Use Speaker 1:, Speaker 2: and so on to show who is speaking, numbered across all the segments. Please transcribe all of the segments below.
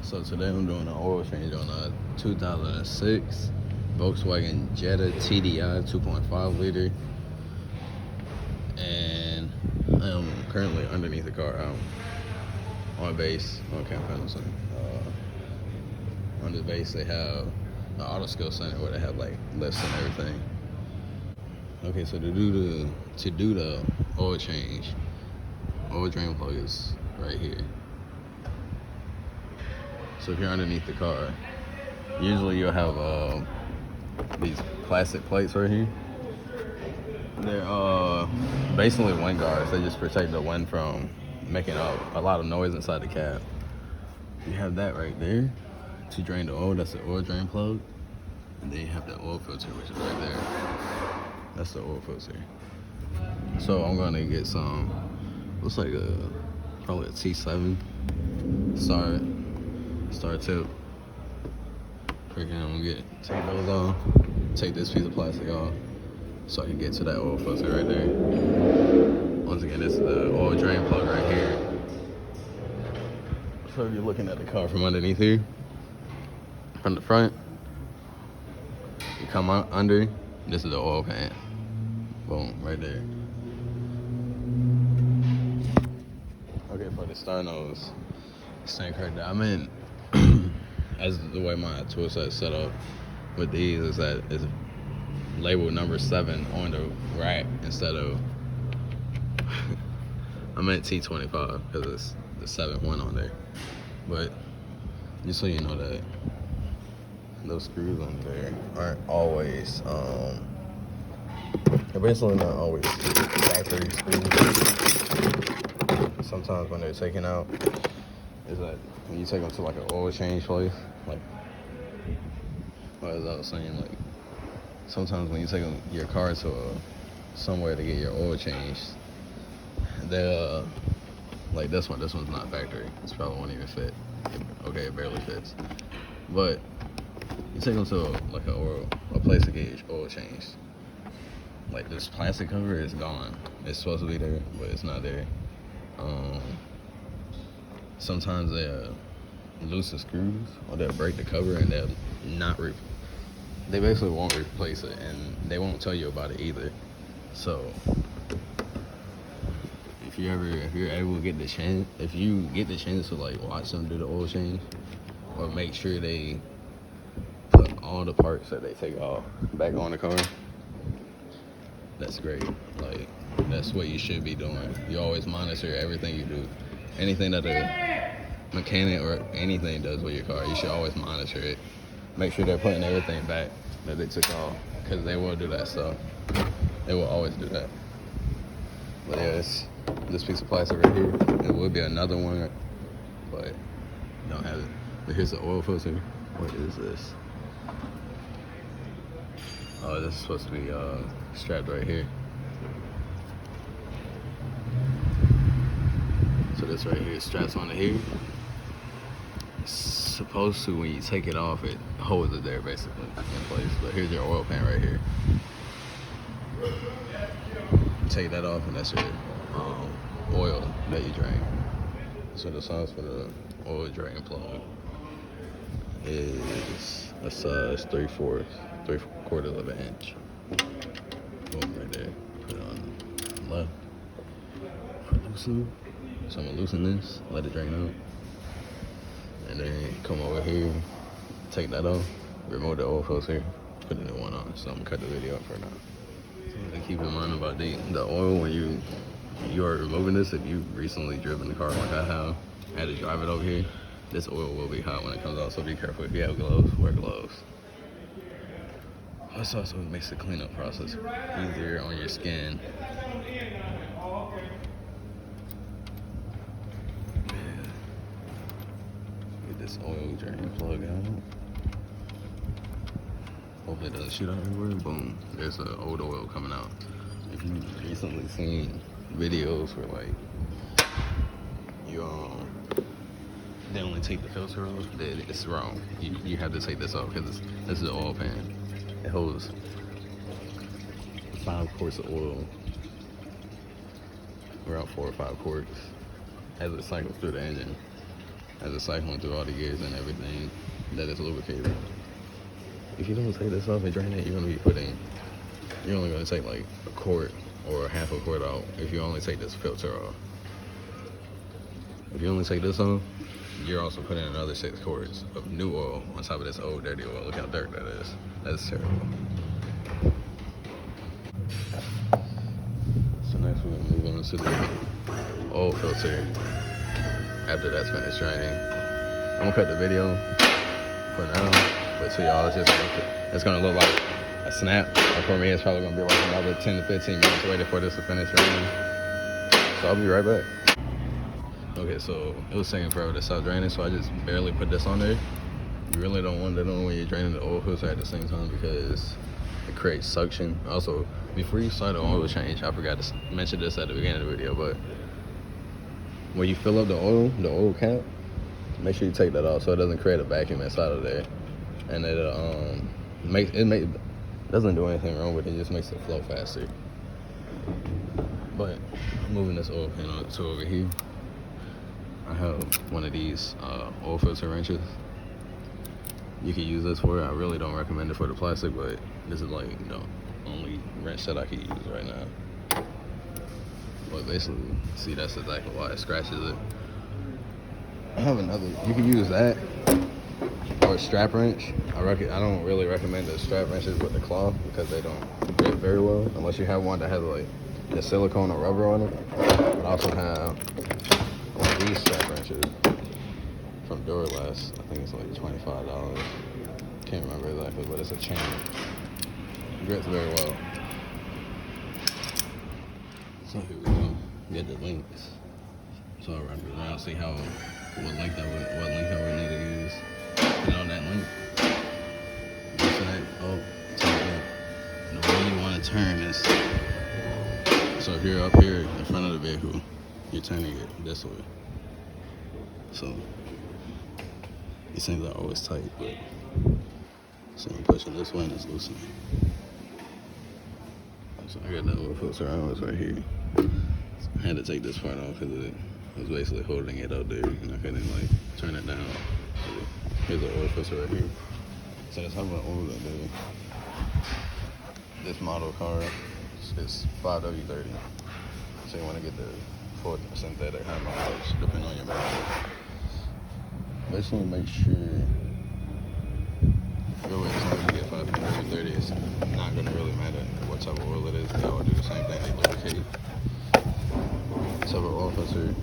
Speaker 1: So today I'm doing an oil change on a 2006 Volkswagen Jetta TDI 2.5 liter, and I am currently underneath the car. On base on Camp Pendleton. On the base they have an auto skill center where they have like lifts and everything. Okay, so to do the oil change, oil drain plug is right here. So if you're underneath the car, usually you'll have these plastic plates right here. They're basically wind guards. They just protect the wind from making a lot of noise inside the cab. You have that right there to drain the oil. That's the oil drain plug. And then you have the oil filter, which is right there. That's the oil filter. So I'm gonna get some, looks like probably a T7 star tip. Freaking, I'm gonna take those off, take this piece of plastic off, so I can get to that oil filter right there. Once again, this is the oil drain plug right here. So if you're looking at the car from underneath here, from the front, you come out under, this is the oil pan. Boom, right there. Okay, for the star nose, stand correct. I mean, as the way my tool set is set up with these is that it's labeled number 7 on the rack instead of I meant T25 because it's the 7th one on there. But just so you know that those screws on there aren't always they're basically not always factory screws. Sometimes when they're taken out, is that when you take them to like an oil change place, like as I was saying, like sometimes when you take your car to somewhere to get your oil changed, they'll like this one's not factory. This probably won't even fit. Okay, it barely fits. But you take them to a place to get your oil changed. Like this plastic cover is gone. It's supposed to be there, but it's not there. Sometimes they'll loose the screws or they'll break the cover and they'll not they basically won't replace it, and they won't tell you about it either. So if you're able to get the chance, if you get the chance to like watch them do the oil change, or make sure they put all the parts that they take off back on the car, that's great. Like that's what you should be doing. You always monitor everything you do. Anything that a mechanic or anything does with your car, you should always monitor it. Make sure they're putting everything back that they took off, because they will do that stuff. They will always do that. But yeah, it's this piece of plastic right here. It would be another one, but don't have it. But here's the oil filter. What is this? Oh, this is supposed to be strapped right here. So this right here straps onto here. It's supposed to, when you take it off, it holds it there basically in place. But here's your oil pan right here. Take that off, and that's your oil that you drain. So the size for the oil drain plug is a size 3/4 of an inch. Boom, right there. Put it on the left. Loosen. So I'm gonna loosen this, let it drain out, and then come over here, take that off, remove the oil filter, put a new one on. So I'm gonna cut the video up for now. So keep in mind about the oil when you are removing this. If you've recently driven the car like I have, had to drive it over here, this oil will be hot when it comes out. So be careful. If you have gloves, wear gloves. This also makes the cleanup process easier on your skin. This oil drain plug out. Hopefully it doesn't shoot out everywhere. Boom. There's the old oil coming out. If you've recently seen videos where like they only take the filter off, then it's wrong. You have to take this off because this is the oil pan. It holds 5 quarts of oil, around 4 or 5 quarts, as it cycles through the engine. as it's cycling through all the gears and everything that is lubricated. If you don't take this off and drain it, you're only gonna take like a quart or half a quart out if you only take this filter off. If you only take this off, you're also putting another 6 quarts of new oil on top of this old dirty oil. Look how dark that is. That's terrible. So next we're gonna move on to the oil filter. After that's finished draining, I'm gonna cut the video for now, but to y'all, it's gonna look like a snap. And for me, it's probably gonna be like another 10 to 15 minutes waiting for this to finish draining. So I'll be right back. Okay, so it was taking forever to stop draining, so I just barely put this on there. You really don't want that on when you're draining the oil filter at the same time because it creates suction. Also, before you start the oil change, I forgot to mention this at the beginning of the video, but when you fill up the oil cap, make sure you take that off so it doesn't create a vacuum inside of there. And it doesn't do anything wrong with it, just makes it flow faster. But I'm moving this oil pan on to over here. I have one of these oil filter wrenches. You can use this for it. I really don't recommend it for the plastic, but this is like the only wrench that I can use right now. But basically, see, that's exactly why it scratches it. I have another. You can use that or a strap wrench. I don't really recommend the strap wrenches with the cloth because they don't grip very well unless you have one that has like the silicone or rubber on it. But I also have one of these strap wrenches from Duralast. I think it's like $25. Can't remember exactly, but it's a chain. It grips very well. So here we go. Get the links. So I'll run it around, see what link I would need to use. And on that link, turn it. And the way you want to turn is, so if you're up here in front of the vehicle, you're turning it this way. So these things are always tight, but so I'm pushing this way and it's loosening. So I got that little filter on, it's right here. So I had to take this part off because it was basically holding it out there and I couldn't like turn it down. So here's the oil filter right here. So that's how much oil that do. This model car is 5W30. So you want to get the full synthetic high mileage depending on your mileage. Basically make sure go with as long as you get 5W30, it's not going to really matter what type of oil it is. They all do the same thing, they lubricate. So the oil filter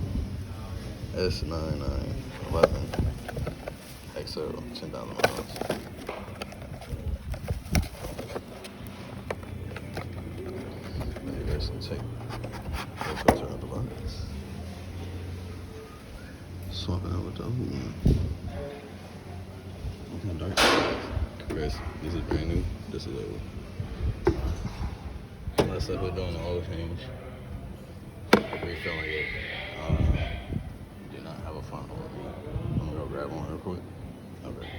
Speaker 1: S9911 XL 10,000 miles. Maybe basically take the filter out of the box. Swap it out with the old one. Look how dark it is. This is brand new. This is old. Unless if we're doing the oil change, refilling it, do not have a front oil. I'm gonna go grab one real quick. Okay.